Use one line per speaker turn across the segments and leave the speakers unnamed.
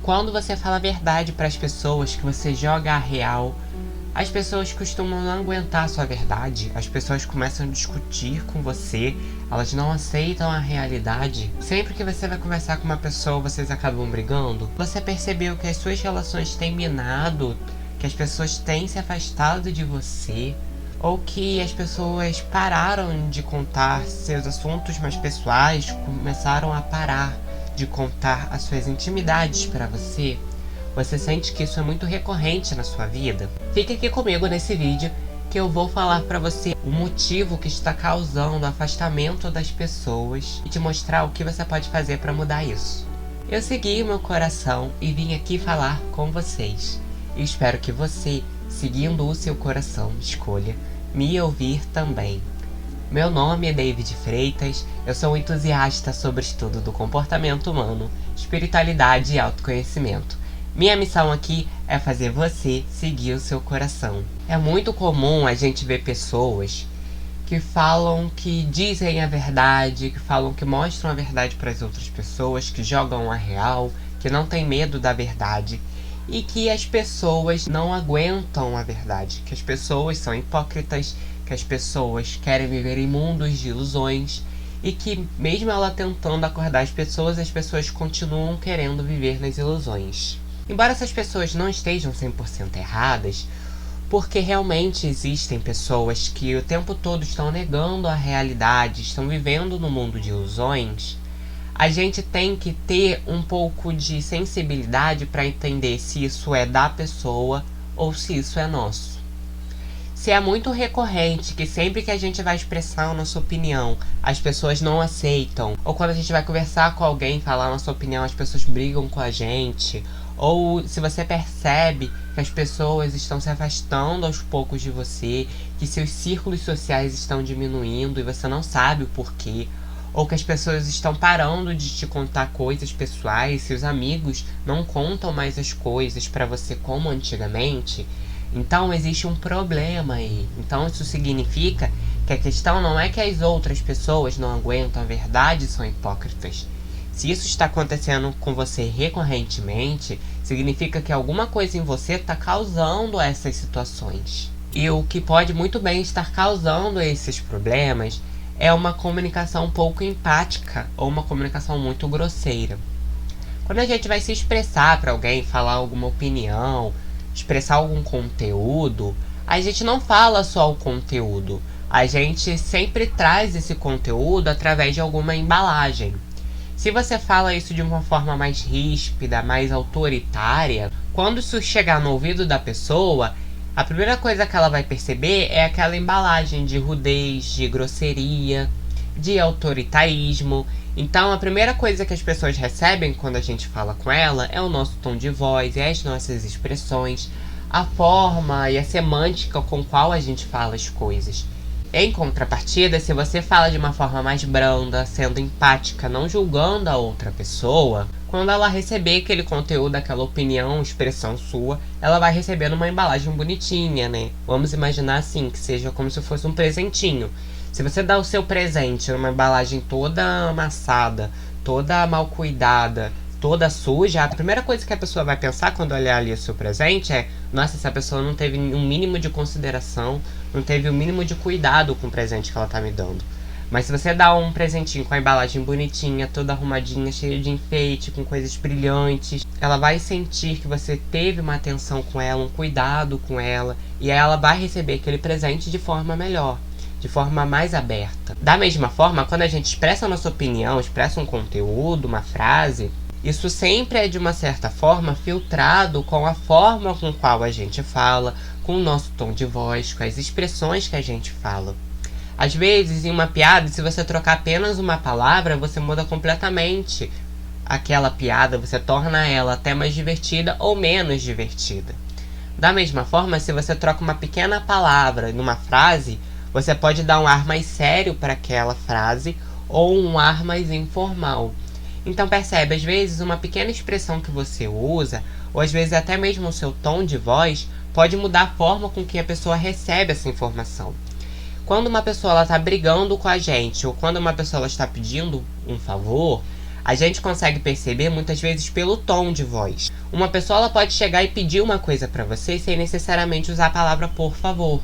Quando você fala a verdade para as pessoas, que você joga a real, as pessoas costumam não aguentar a sua verdade, as pessoas começam a discutir com você, elas não aceitam a realidade. Sempre que você vai conversar com uma pessoa, vocês acabam brigando. Você percebeu que as suas relações têm minado, que as pessoas têm se afastado de você, ou que as pessoas pararam de contar seus assuntos mais pessoais, começaram a parar de contar as suas intimidades para você? Você sente que isso é muito recorrente na sua vida? Fique aqui comigo nesse vídeo que eu vou falar para você o motivo que está causando o afastamento das pessoas e te mostrar o que você pode fazer para mudar isso. Eu segui o meu coração e vim aqui falar com vocês. E espero que você, seguindo o seu coração, escolha me ouvir também. Meu nome é David Freitas, eu sou um entusiasta sobre estudo do comportamento humano, espiritualidade e autoconhecimento. Minha missão aqui é fazer você seguir o seu coração. É muito comum a gente ver pessoas que falam que dizem a verdade, que falam que mostram a verdade para as outras pessoas, que jogam a real, que não tem medo da verdade e que as pessoas não aguentam a verdade, que as pessoas são hipócritas, que as pessoas querem viver em mundos de ilusões e que mesmo ela tentando acordar as pessoas continuam querendo viver nas ilusões. Embora essas pessoas não estejam 100% erradas, porque realmente existem pessoas que o tempo todo estão negando a realidade, estão vivendo no mundo de ilusões, a gente tem que ter um pouco de sensibilidade para entender se isso é da pessoa ou se isso é nosso. Se é muito recorrente que sempre que a gente vai expressar a nossa opinião, as pessoas não aceitam, ou quando a gente vai conversar com alguém e falar a nossa opinião, as pessoas brigam com a gente, ou se você percebe que as pessoas estão se afastando aos poucos de você, que seus círculos sociais estão diminuindo e você não sabe o porquê, ou que as pessoas estão parando de te contar coisas pessoais, seus amigos não contam mais as coisas para você como antigamente, então existe um problema aí. Então isso significa que a questão não é que as outras pessoas não aguentam a verdade e são hipócritas. Se isso está acontecendo com você recorrentemente, significa que alguma coisa em você está causando essas situações. E o que pode muito bem estar causando esses problemas é uma comunicação pouco empática ou uma comunicação muito grosseira. Quando a gente vai se expressar para alguém, falar alguma opinião, expressar algum conteúdo, a gente não fala só o conteúdo, a gente sempre traz esse conteúdo através de alguma embalagem. Se você fala isso de uma forma mais ríspida, mais autoritária, quando isso chegar no ouvido da pessoa, a primeira coisa que ela vai perceber é aquela embalagem de rudez, de grosseria, de autoritarismo. Então a primeira coisa que as pessoas recebem quando a gente fala com ela é o nosso tom de voz, é as nossas expressões, a forma e a semântica com qual a gente fala as coisas. Em contrapartida, se você fala de uma forma mais branda, sendo empática, não julgando a outra pessoa, quando ela receber aquele conteúdo, aquela opinião, expressão sua, ela vai receber numa embalagem bonitinha, né? Vamos imaginar assim, que seja como se fosse um presentinho. Se você dá o seu presente numa embalagem toda amassada, toda mal cuidada, toda suja, a primeira coisa que a pessoa vai pensar quando olhar ali o seu presente é: nossa, essa pessoa não teve um mínimo de consideração, não teve o mínimo de cuidado com o presente que ela tá me dando. Mas se você dá um presentinho com a embalagem bonitinha, toda arrumadinha, cheia de enfeite, com coisas brilhantes, ela vai sentir que você teve uma atenção com ela, um cuidado com ela, e aí ela vai receber aquele presente de forma melhor, de forma mais aberta. Da mesma forma, quando a gente expressa a nossa opinião, expressa um conteúdo, uma frase, isso sempre é de uma certa forma filtrado com a forma com qual a gente fala, com o nosso tom de voz, com as expressões que a gente fala. Às vezes, em uma piada, se você trocar apenas uma palavra, você muda completamente aquela piada, você torna ela até mais divertida ou menos divertida. Da mesma forma, se você troca uma pequena palavra numa frase, você pode dar um ar mais sério para aquela frase ou um ar mais informal. Então percebe, às vezes uma pequena expressão que você usa, ou às vezes até mesmo o seu tom de voz, pode mudar a forma com que a pessoa recebe essa informação. Quando uma pessoa está brigando com a gente, ou quando uma pessoa está pedindo um favor, A gente consegue perceber muitas vezes pelo tom de voz. Uma pessoa ela pode chegar e pedir uma coisa para você sem necessariamente usar a palavra por favor.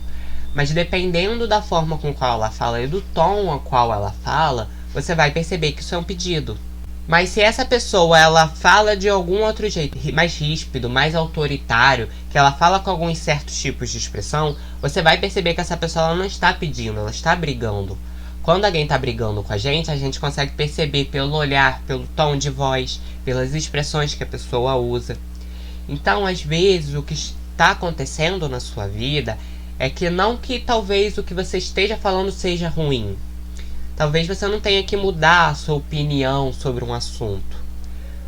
Mas dependendo da forma com qual ela fala e do tom ao qual ela fala, você vai perceber que isso é um pedido. Mas se essa pessoa ela fala de algum outro jeito, mais ríspido, mais autoritário, que ela fala com alguns certos tipos de expressão, você vai perceber que essa pessoa ela não está pedindo, ela está brigando. Quando alguém está brigando com a gente consegue perceber pelo olhar, pelo tom de voz, pelas expressões que a pessoa usa. Então, às vezes, o que está acontecendo na sua vida é que não que talvez o que você esteja falando seja ruim. Talvez você não tenha que mudar a sua opinião sobre um assunto.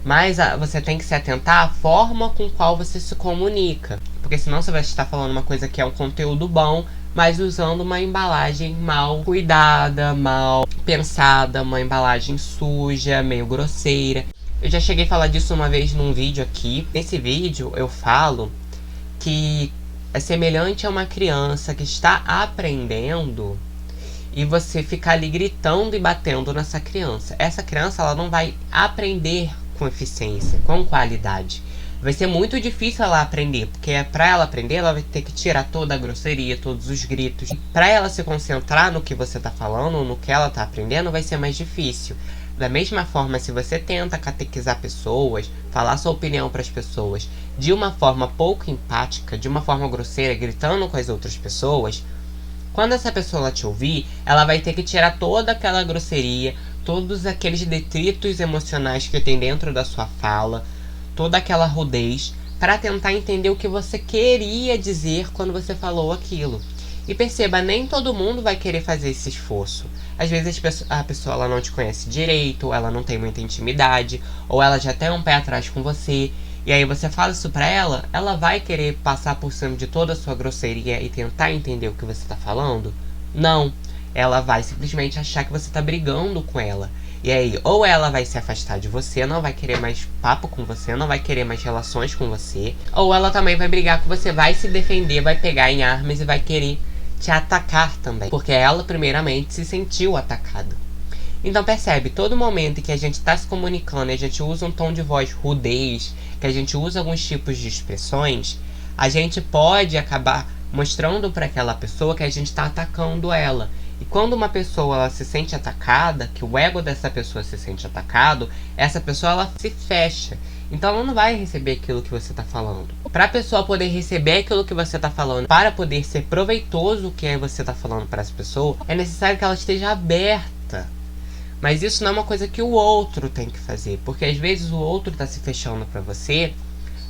Mas você tem que se atentar à forma com qual você se comunica. Porque senão você vai estar falando uma coisa que é um conteúdo bom, mas usando uma embalagem mal cuidada, mal pensada, uma embalagem suja, meio grosseira. Eu já cheguei a falar disso uma vez num vídeo aqui. Nesse vídeo eu falo que é semelhante a uma criança que está aprendendo e você ficar ali gritando e batendo nessa criança. Essa criança ela não vai aprender com eficiência, com qualidade. Vai ser muito difícil ela aprender, porque para ela aprender, ela vai ter que tirar toda a grosseria, todos os gritos. Para ela se concentrar no que você está falando, no que ela está aprendendo, vai ser mais difícil. Da mesma forma, se você tenta catequizar pessoas, falar sua opinião para as pessoas de uma forma pouco empática, de uma forma grosseira, gritando com as outras pessoas, quando essa pessoa te ouvir, ela vai ter que tirar toda aquela grosseria, todos aqueles detritos emocionais que tem dentro da sua fala, toda aquela rudez, para tentar entender o que você queria dizer quando você falou aquilo. E perceba, nem todo mundo vai querer fazer esse esforço. Às vezes a pessoa ela não te conhece direito, ou ela não tem muita intimidade, ou ela já tem um pé atrás com você. E aí você fala isso pra ela, ela vai querer passar por cima de toda a sua grosseria e tentar entender o que você tá falando? Não. Ela vai simplesmente achar que você tá brigando com ela. E aí, ou ela vai se afastar de você, não vai querer mais papo com você, não vai querer mais relações com você, ou ela também vai brigar com você, vai se defender, vai pegar em armas e vai querer te atacar também. Porque ela, primeiramente, se sentiu atacada. Então percebe, todo momento em que a gente está se comunicando e a gente usa um tom de voz rudez, que a gente usa alguns tipos de expressões, a gente pode acabar mostrando para aquela pessoa que a gente está atacando ela. E quando uma pessoa ela se sente atacada, que o ego dessa pessoa se sente atacado, essa pessoa ela se fecha. Então ela não vai receber aquilo que você está falando. Para a pessoa poder receber aquilo que você está falando, para poder ser proveitoso o que você está falando para essa pessoa, é necessário que ela esteja aberta. Mas isso não é uma coisa que o outro tem que fazer, porque às vezes o outro está se fechando para você,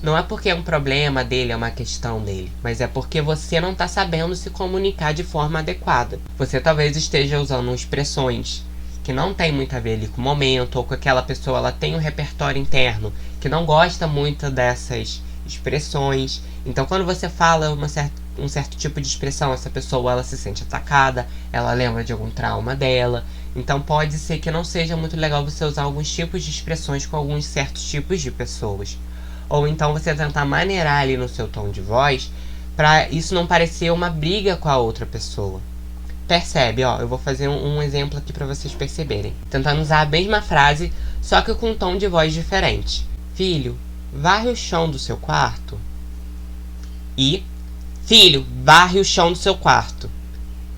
não é porque é um problema dele, é uma questão dele, mas é porque você não está sabendo se comunicar de forma adequada. Você talvez esteja usando expressões que não tem muito a ver ali com o momento, ou com aquela pessoa ela tem um repertório interno que não gosta muito dessas expressões. Então quando você fala um certo tipo de expressão, essa pessoa ela se sente atacada, ela lembra de algum trauma dela. Então pode ser que não seja muito legal você usar alguns tipos de expressões com alguns certos tipos de pessoas. Ou então você tentar maneirar ali no seu tom de voz para isso não parecer uma briga com a outra pessoa. Percebe, ó, eu vou fazer um exemplo aqui para vocês perceberem. Tentando usar a mesma frase, só que com um tom de voz diferente. Filho, varre o chão do seu quarto. E, filho, varre o chão do seu quarto.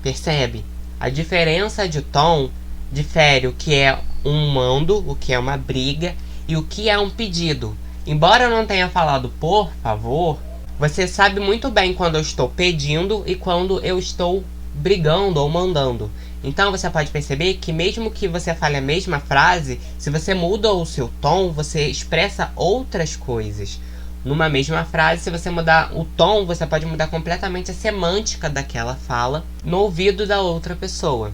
Percebe? A diferença de tom difere o que é um mando, o que é uma briga e o que é um pedido. Embora eu não tenha falado por favor, você sabe muito bem quando eu estou pedindo e quando eu estou brigando ou mandando. Então você pode perceber que mesmo que você fale a mesma frase, se você muda o seu tom, você expressa outras coisas. Numa mesma frase, se você mudar o tom, você pode mudar completamente a semântica daquela fala no ouvido da outra pessoa.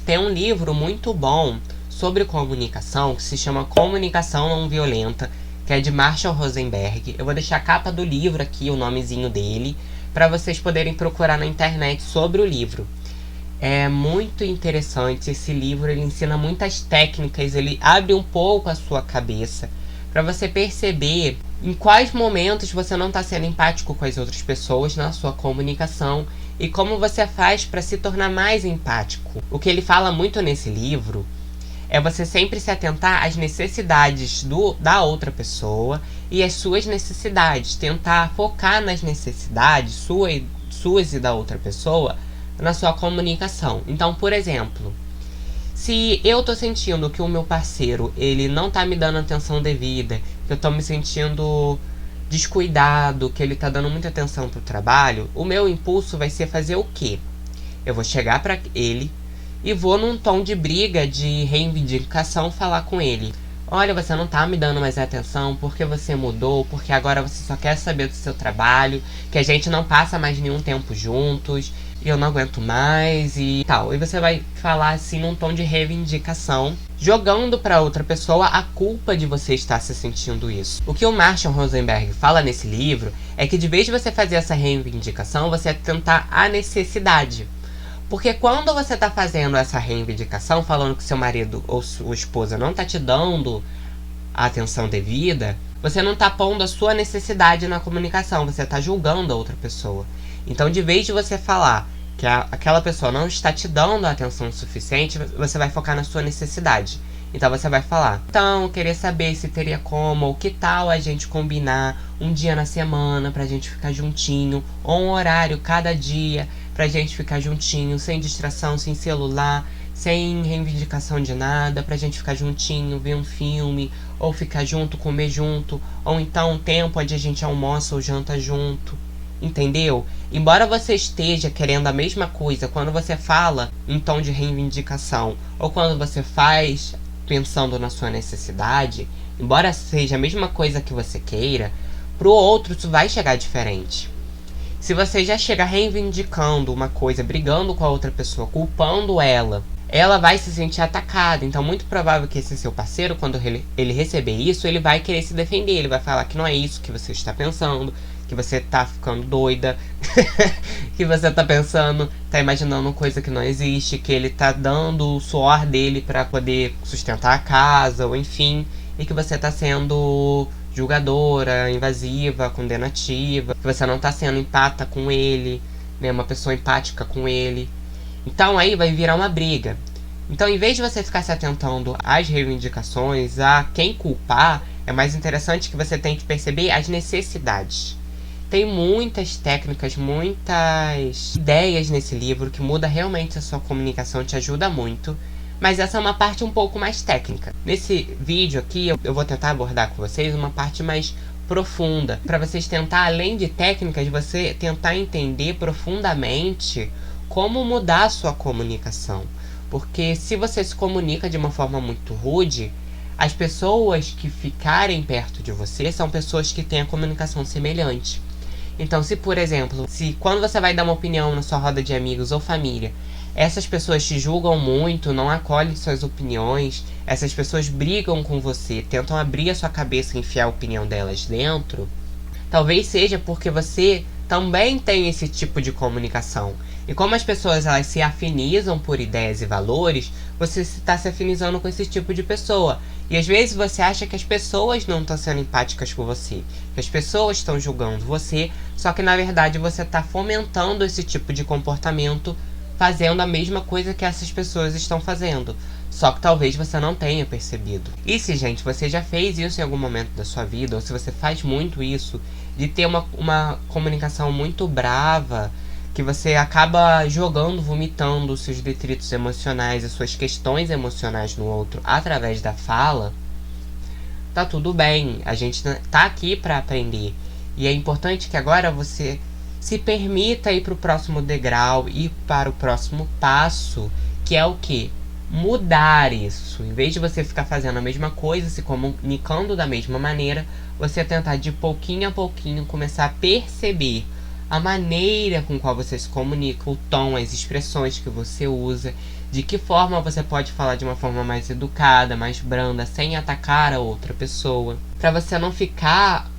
Tem um livro muito bom sobre comunicação que se chama Comunicação Não Violenta, que é de Marshall Rosenberg. Eu vou deixar a capa do livro aqui, o nomezinho dele, para vocês poderem procurar na internet sobre o livro. É muito interessante esse livro, ele ensina muitas técnicas, ele abre um pouco a sua cabeça para você perceber em quais momentos você não está sendo empático com as outras pessoas na sua comunicação e como você faz para se tornar mais empático. O que ele fala muito nesse livro é você sempre se atentar às necessidades da outra pessoa e às suas necessidades. Tentar focar nas necessidades suas e da outra pessoa na sua comunicação. Então, por exemplo, se eu tô sentindo que o meu parceiro, ele não tá me dando atenção devida, que eu tô me sentindo descuidado, que ele tá dando muita atenção pro trabalho, o meu impulso vai ser fazer o quê? Eu vou chegar pra ele e vou num tom de briga, de reivindicação, falar com ele. Olha, você não tá me dando mais atenção, porque você mudou, porque agora você só quer saber do seu trabalho, que a gente não passa mais nenhum tempo juntos, e eu não aguento mais e tal. E você vai falar assim num tom de reivindicação, jogando pra outra pessoa a culpa de você estar se sentindo isso. O que o Marshall Rosenberg fala nesse livro é que de vez de você fazer essa reivindicação, você atentar à necessidade. Porque quando você tá fazendo essa reivindicação, falando que seu marido ou sua esposa não tá te dando a atenção devida, você não tá pondo a sua necessidade na comunicação, você tá julgando a outra pessoa. Então, de vez de você falar que aquela pessoa não está te dando a atenção suficiente, você vai focar na sua necessidade. Então você vai falar, então, queria saber se teria como, ou que tal a gente combinar um dia na semana pra gente ficar juntinho, ou um horário cada dia pra gente ficar juntinho, sem distração, sem celular, sem reivindicação de nada, pra gente ficar juntinho, ver um filme, ou ficar junto, comer junto, ou então um tempo onde a gente almoça ou janta junto. Entendeu? Embora você esteja querendo a mesma coisa quando você fala em tom de reivindicação, ou quando você faz pensando na sua necessidade, embora seja a mesma coisa que você queira, pro outro isso vai chegar diferente. Se você já chega reivindicando uma coisa, brigando com a outra pessoa, culpando ela vai se sentir atacada. Então, muito provável que esse seu parceiro, quando ele receber isso, ele vai querer se defender. Ele vai falar que não é isso que você está pensando, que você tá ficando doida, que você tá pensando, tá imaginando coisa que não existe, que ele tá dando o suor dele pra poder sustentar a casa, ou enfim, e que você tá sendo julgadora, invasiva, condenativa, que você não tá sendo empata com ele, né, uma pessoa empática com ele. Então aí vai virar uma briga. Então, em vez de você ficar se atentando às reivindicações, a quem culpar, é mais interessante que você tente perceber as necessidades. Tem muitas técnicas, muitas ideias nesse livro que muda realmente a sua comunicação, te ajuda muito. Mas essa é uma parte um pouco mais técnica. Nesse vídeo aqui, eu vou tentar abordar com vocês uma parte mais profunda. Para vocês tentar, além de técnicas, você tentar entender profundamente como mudar a sua comunicação. Porque se você se comunica de uma forma muito rude, as pessoas que ficarem perto de você são pessoas que têm a comunicação semelhante. Então, se por exemplo, se quando você vai dar uma opinião na sua roda de amigos ou família, essas pessoas te julgam muito, não acolhem suas opiniões, essas pessoas brigam com você, tentam abrir a sua cabeça e enfiar a opinião delas dentro, talvez seja porque você também tem esse tipo de comunicação. E como as pessoas elas se afinizam por ideias e valores, você está se afinizando com esse tipo de pessoa. E às vezes você acha que as pessoas não estão sendo empáticas com você, que as pessoas estão julgando você, só que na verdade você está fomentando esse tipo de comportamento, fazendo a mesma coisa que essas pessoas estão fazendo. Só que talvez você não tenha percebido. E se, gente, você já fez isso em algum momento da sua vida, ou se você faz muito isso, de ter uma comunicação muito brava, que você acaba jogando, vomitando os seus detritos emocionais, as suas questões emocionais no outro através da fala, tá tudo bem. A gente tá aqui para aprender. E é importante que agora você se permita ir para o próximo degrau, ir para o próximo passo, que é o quê? Mudar isso. Em vez de você ficar fazendo a mesma coisa, se comunicando da mesma maneira, você tentar de pouquinho a pouquinho começar a perceber a maneira com qual você se comunica, o tom, as expressões que você usa, de que forma você pode falar de uma forma mais educada, mais branda, sem atacar a outra pessoa, para você não ficar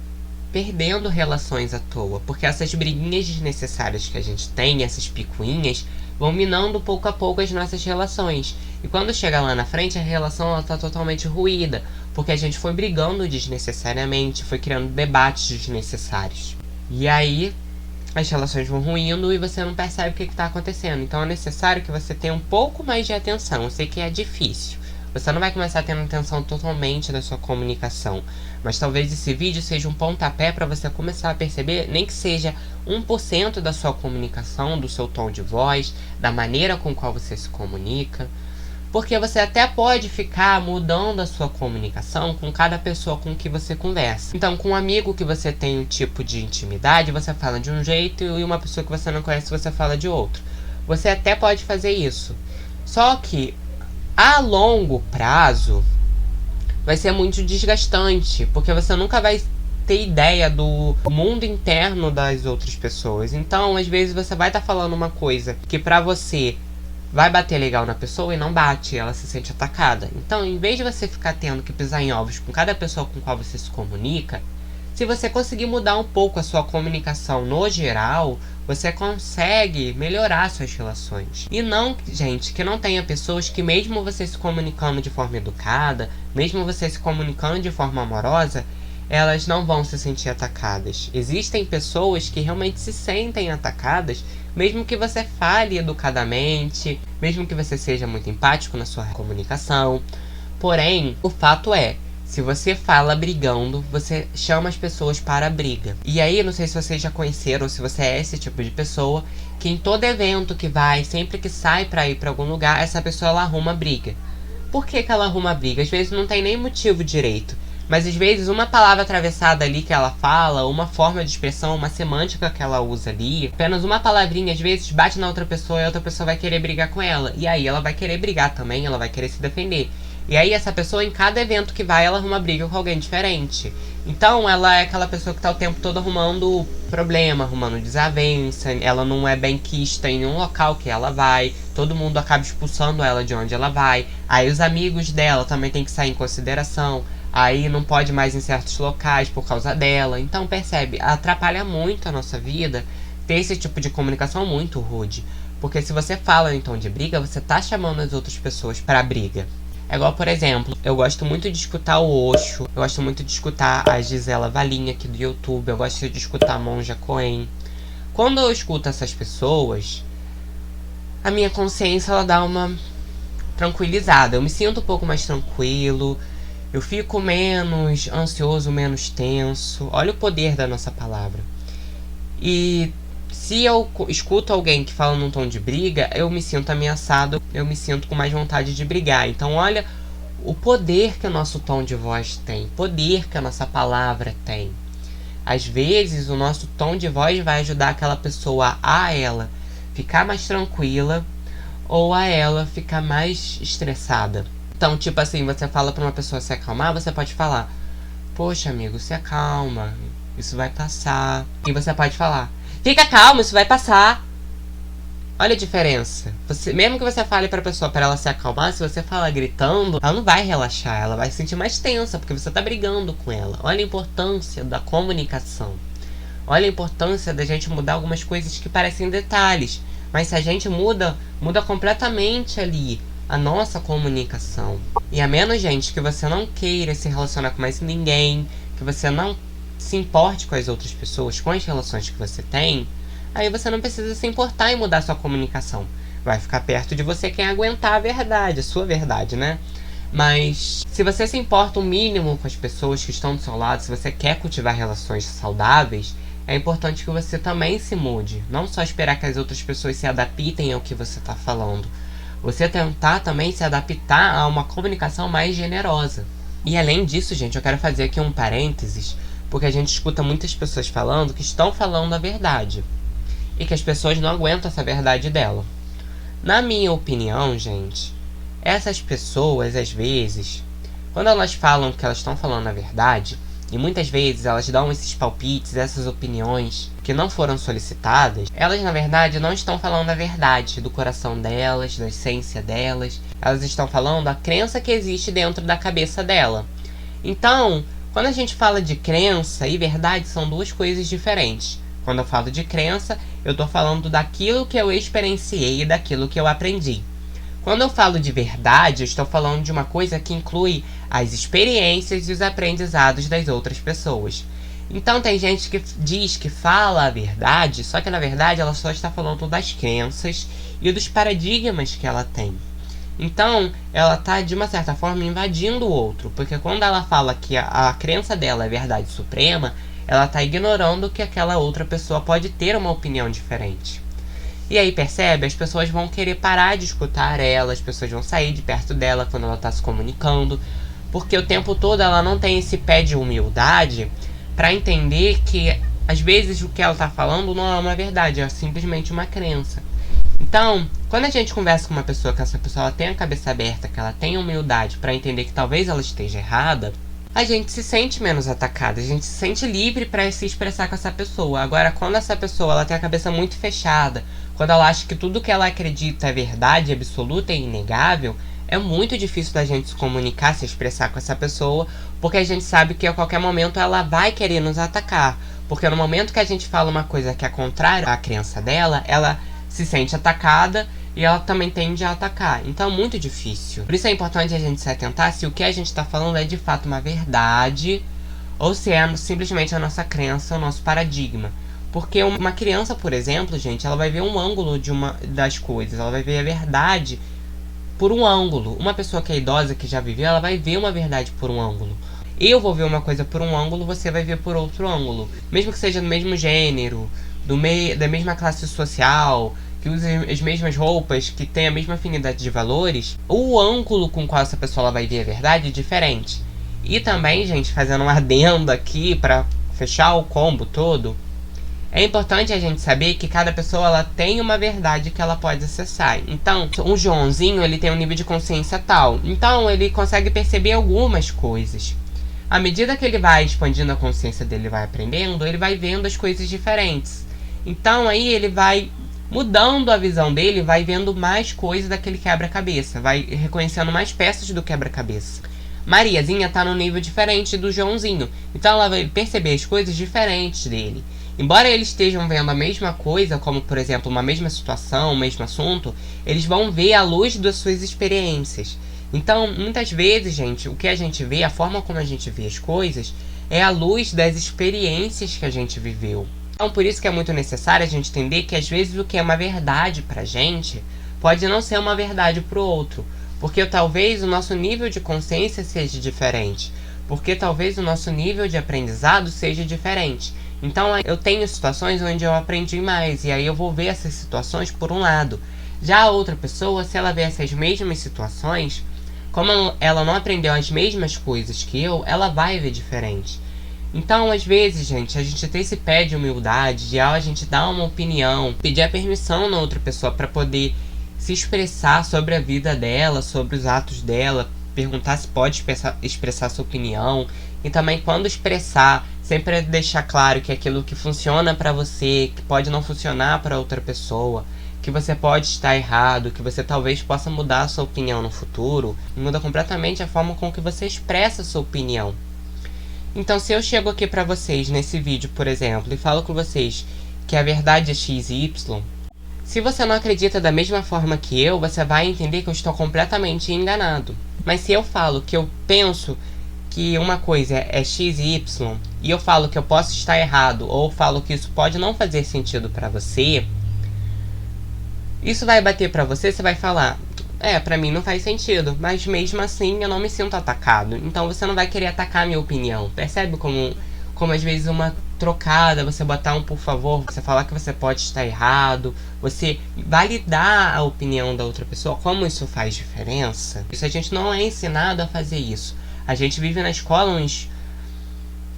perdendo relações à toa, porque essas briguinhas desnecessárias que a gente tem, essas picuinhas, vão minando pouco a pouco as nossas relações. E quando chega lá na frente, a relação ela tá totalmente ruída, porque a gente foi brigando desnecessariamente, foi criando debates desnecessários. E aí as relações vão ruindo e você não percebe o que está acontecendo. Então é necessário que você tenha um pouco mais de atenção. Eu sei que é difícil, Você não vai começar tendo atenção totalmente da sua comunicação, mas talvez esse vídeo seja um pontapé para você começar a perceber, nem que seja 1% da sua comunicação, do seu tom de voz, da maneira com qual você se comunica. Porque você até pode ficar mudando a sua comunicação com cada pessoa com que você conversa. Então, com um amigo que você tem um tipo de intimidade, você fala de um jeito, e uma pessoa que você não conhece, você fala de outro. Você até pode fazer isso. Só que, a longo prazo, vai ser muito desgastante, porque você nunca vai ter ideia do mundo interno das outras pessoas. Então, às vezes, você vai estar falando uma coisa que pra você vai bater legal na pessoa e não bate, ela se sente atacada. Então, em vez de você ficar tendo que pisar em ovos com cada pessoa com qual você se comunica, se você conseguir mudar um pouco a sua comunicação no geral, você consegue melhorar suas relações. E não, gente, que não tenha pessoas que mesmo você se comunicando de forma educada, mesmo você se comunicando de forma amorosa, elas não vão se sentir atacadas. Existem pessoas que realmente se sentem atacadas, mesmo que você fale educadamente, mesmo que você seja muito empático na sua comunicação. Porém, o fato é, se você fala brigando, você chama as pessoas para a briga. E aí, não sei se vocês já conheceram, ou se você é esse tipo de pessoa, que em todo evento que vai, sempre que sai para ir para algum lugar, essa pessoa ela arruma briga. Por que ela arruma briga? Às vezes não tem nem motivo direito. Mas às vezes uma palavra atravessada ali que ela fala, uma forma de expressão, uma semântica que ela usa ali, apenas uma palavrinha às vezes bate na outra pessoa e a outra pessoa vai querer brigar com ela. E aí ela vai querer brigar também, ela vai querer se defender. E aí essa pessoa, em cada evento que vai, ela arruma briga com alguém diferente. Então ela é aquela pessoa que tá o tempo todo arrumando problema, arrumando desavença. Ela não é benquista em nenhum local que ela vai. Todo mundo acaba expulsando ela de onde ela vai. Aí os amigos dela também tem que sair em consideração. Aí não pode mais em certos locais por causa dela. Então percebe, atrapalha muito a nossa vida ter esse tipo de comunicação muito rude. Porque se você fala em tom de briga, você tá chamando as outras pessoas pra briga. É igual, por exemplo, eu gosto muito de escutar o Osho, eu gosto muito de escutar a Gisela Valinha aqui do YouTube, eu gosto de escutar a Monja Coen. Quando eu escuto essas pessoas, a minha consciência ela dá uma tranquilizada. Eu me sinto um pouco mais tranquilo, eu fico menos ansioso, menos tenso. Olha o poder da nossa palavra. E se eu escuto alguém que fala num tom de briga, eu me sinto ameaçado, eu me sinto com mais vontade de brigar. Então olha o poder que o nosso tom de voz tem, poder que a nossa palavra tem. Às vezes o nosso tom de voz vai ajudar aquela pessoa a ela ficar mais tranquila ou a ela ficar mais estressada. Então, tipo assim, você fala pra uma pessoa se acalmar, você pode falar: poxa, amigo, se acalma, isso vai passar. E você pode falar: fica calmo, isso vai passar. Olha a diferença. Mesmo que você fale pra pessoa para ela se acalmar, se você falar gritando, ela não vai relaxar, ela vai se sentir mais tensa, porque você tá brigando com ela. Olha a importância da comunicação. Olha a importância da gente mudar algumas coisas que parecem detalhes. Mas se a gente muda completamente ali a nossa comunicação. E a menos, gente, que você não queira se relacionar com mais ninguém, que você não se importe com as outras pessoas, com as relações que você tem, aí você não precisa se importar em mudar sua comunicação. Vai ficar perto de você quem aguentar a verdade, a sua verdade, né? Mas se você se importa o mínimo com as pessoas que estão do seu lado, se você quer cultivar relações saudáveis, é importante que você também se mude. Não só esperar que as outras pessoas se adaptem ao que você está falando. Você tentar também se adaptar a uma comunicação mais generosa. E além disso, gente, eu quero fazer aqui um parênteses, porque a gente escuta muitas pessoas falando que estão falando a verdade. E que as pessoas não aguentam essa verdade dela. Na minha opinião, gente, essas pessoas, às vezes, quando elas falam que elas estão falando a verdade, e muitas vezes elas dão esses palpites, essas opiniões que não foram solicitadas, elas na verdade não estão falando a verdade do coração delas, da essência delas. Elas estão falando a crença que existe dentro da cabeça dela. Então, quando a gente fala de crença e verdade, são duas coisas diferentes. Quando eu falo de crença, eu estou falando daquilo que eu experienciei e daquilo que eu aprendi. Quando eu falo de verdade, eu estou falando de uma coisa que inclui as experiências e os aprendizados das outras pessoas. Então tem gente que diz que fala a verdade, só que na verdade ela só está falando das crenças e dos paradigmas que ela tem. Então, ela tá, de uma certa forma, invadindo o outro. Porque quando ela fala que a crença dela é verdade suprema, ela tá ignorando que aquela outra pessoa pode ter uma opinião diferente. E aí, percebe? As pessoas vão querer parar de escutar ela, as pessoas vão sair de perto dela quando ela tá se comunicando. Porque o tempo todo ela não tem esse pé de humildade para entender que, às vezes, o que ela tá falando não é uma verdade, é simplesmente uma crença. Então, quando a gente conversa com uma pessoa, que essa pessoa ela tem a cabeça aberta, que ela tem humildade para entender que talvez ela esteja errada, a gente se sente menos atacada, a gente se sente livre para se expressar com essa pessoa. Agora, quando essa pessoa ela tem a cabeça muito fechada, quando ela acha que tudo que ela acredita é verdade, absoluta e inegável, é muito difícil da gente se comunicar, se expressar com essa pessoa, porque a gente sabe que a qualquer momento ela vai querer nos atacar. Porque no momento que a gente fala uma coisa que é contrária à crença dela, ela se sente atacada e ela também tende a atacar. Então é muito difícil. Por isso é importante a gente se atentar se o que a gente está falando é de fato uma verdade ou se é simplesmente a nossa crença, o nosso paradigma. Porque uma criança, por exemplo, gente, ela vai ver um ângulo das coisas, ela vai ver a verdade por um ângulo. Uma pessoa que é idosa, que já viveu, ela vai ver uma verdade por um ângulo. Eu vou ver uma coisa por um ângulo, você vai ver por outro ângulo. Mesmo que seja do mesmo gênero, da mesma classe social, que use as mesmas roupas, que tenha a mesma afinidade de valores, o ângulo com qual essa pessoa vai ver a verdade é diferente. E também, gente, fazendo um adendo aqui para fechar o combo todo, é importante a gente saber que cada pessoa ela tem uma verdade que ela pode acessar. Então, um Joãozinho, ele tem um nível de consciência tal. Então, ele consegue perceber algumas coisas. À medida que ele vai expandindo a consciência dele, vai aprendendo, ele vai vendo as coisas diferentes. Então, aí ele vai mudando a visão dele, vai vendo mais coisas daquele quebra-cabeça. Vai reconhecendo mais peças do quebra-cabeça. Mariazinha tá num nível diferente do Joãozinho. Então, ela vai perceber as coisas diferentes dele. Embora eles estejam vendo a mesma coisa, como por exemplo uma mesma situação, o mesmo assunto, eles vão ver à luz das suas experiências. Então, muitas vezes, gente, o que a gente vê, a forma como a gente vê as coisas, é à luz das experiências que a gente viveu. Então, por isso que é muito necessário a gente entender que às vezes o que é uma verdade pra gente, pode não ser uma verdade pro outro. Porque talvez o nosso nível de consciência seja diferente. Porque talvez o nosso nível de aprendizado seja diferente. Então eu tenho situações onde eu aprendi mais, e aí eu vou ver essas situações por um lado. Já a outra pessoa, se ela vê essas mesmas situações, como ela não aprendeu as mesmas coisas que eu, ela vai ver diferente. Então, às vezes, gente, a gente tem esse pé de humildade, de a gente dar uma opinião, pedir a permissão na outra pessoa para poder se expressar sobre a vida dela, sobre os atos dela, perguntar se pode expressar sua opinião, e também quando expressar, sempre deixar claro que aquilo que funciona pra você, que pode não funcionar pra outra pessoa, que você pode estar errado, que você talvez possa mudar a sua opinião no futuro, muda completamente a forma com que você expressa a sua opinião. Então, se eu chego aqui pra vocês nesse vídeo, por exemplo, e falo com vocês que a verdade é X e Y, se você não acredita da mesma forma que eu, você vai entender que eu estou completamente enganado. Mas se eu falo que eu penso que uma coisa é X e Y, e eu falo que eu posso estar errado, ou falo que isso pode não fazer sentido pra você, isso vai bater pra você, você vai falar, pra mim não faz sentido, mas mesmo assim eu não me sinto atacado. Então você não vai querer atacar a minha opinião. Percebe como às vezes uma trocada, você botar um por favor, você falar que você pode estar errado, você validar a opinião da outra pessoa, como isso faz diferença? Isso a gente não é ensinado a fazer isso. A gente vive na escola uns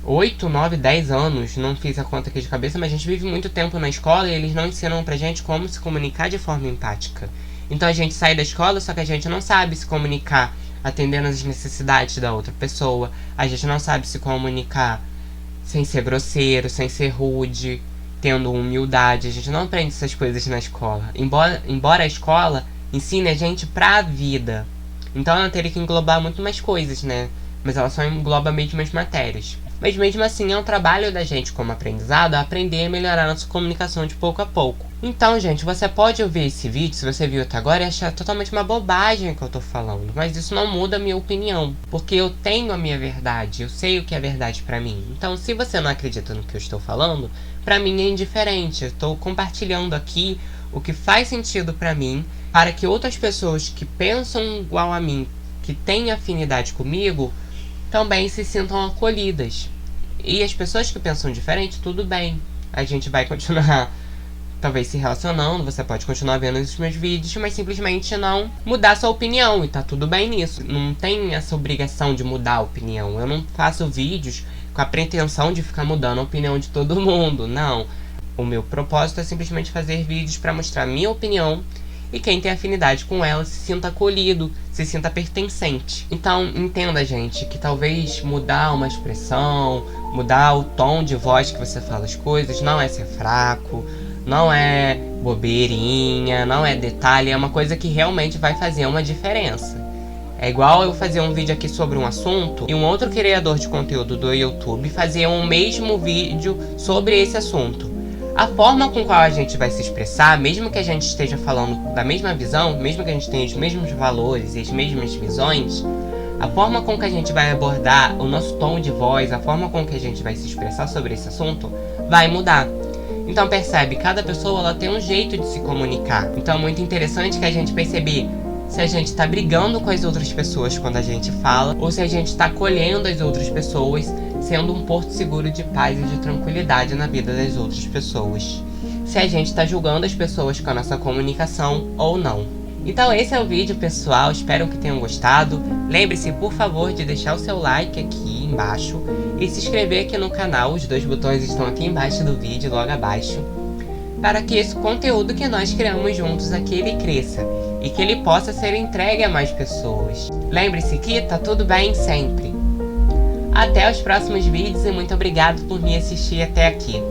8, 9, 10 anos, não fiz a conta aqui de cabeça, mas a gente vive muito tempo na escola e eles não ensinam pra gente como se comunicar de forma empática. Então a gente sai da escola, só que a gente não sabe se comunicar atendendo às necessidades da outra pessoa, a gente não sabe se comunicar sem ser grosseiro, sem ser rude, tendo humildade. A gente não aprende essas coisas na escola. Embora a escola ensine a gente pra vida. Então ela teria que englobar muito mais coisas, né? Mas ela só engloba mesmo as matérias. Mas mesmo assim é um trabalho da gente como aprendizado, aprender a melhorar nossa comunicação de pouco a pouco. Então, gente, você pode ouvir esse vídeo, se você viu até agora, e achar totalmente uma bobagem que eu tô falando. Mas isso não muda a minha opinião, porque eu tenho a minha verdade, eu sei o que é verdade pra mim. Então, se você não acredita no que eu estou falando, pra mim é indiferente. Eu tô compartilhando aqui o que faz sentido pra mim, para que outras pessoas que pensam igual a mim, que têm afinidade comigo, também se sintam acolhidas. E as pessoas que pensam diferente, tudo bem. A gente vai continuar, talvez, se relacionando, você pode continuar vendo os meus vídeos, mas simplesmente não mudar sua opinião, e tá tudo bem nisso. Não tem essa obrigação de mudar a opinião. Eu não faço vídeos com a pretensão de ficar mudando a opinião de todo mundo, não. O meu propósito é simplesmente fazer vídeos para mostrar a minha opinião, e quem tem afinidade com ela se sinta acolhido, se sinta pertencente. Então, entenda, gente, que talvez mudar uma expressão, mudar o tom de voz que você fala as coisas, não é ser fraco, não é bobeirinha, não é detalhe, é uma coisa que realmente vai fazer uma diferença. É igual eu fazer um vídeo aqui sobre um assunto e um outro criador de conteúdo do YouTube fazer um mesmo vídeo sobre esse assunto. A forma com qual a gente vai se expressar, mesmo que a gente esteja falando da mesma visão, mesmo que a gente tenha os mesmos valores e as mesmas visões, a forma com que a gente vai abordar o nosso tom de voz, a forma com que a gente vai se expressar sobre esse assunto, vai mudar. Então percebe, cada pessoa ela tem um jeito de se comunicar. Então é muito interessante que a gente perceber se a gente está brigando com as outras pessoas quando a gente fala, ou se a gente está acolhendo as outras pessoas, sendo um porto seguro de paz e de tranquilidade na vida das outras pessoas. Se a gente está julgando as pessoas com a nossa comunicação ou não. Então esse é o vídeo, pessoal, espero que tenham gostado. Lembre-se, por favor, de deixar o seu like aqui embaixo e se inscrever aqui no canal, os dois botões estão aqui embaixo do vídeo, logo abaixo, para que esse conteúdo que nós criamos juntos aqui, ele cresça e que ele possa ser entregue a mais pessoas. Lembre-se que tá tudo bem sempre. Até os próximos vídeos e muito obrigado por me assistir até aqui.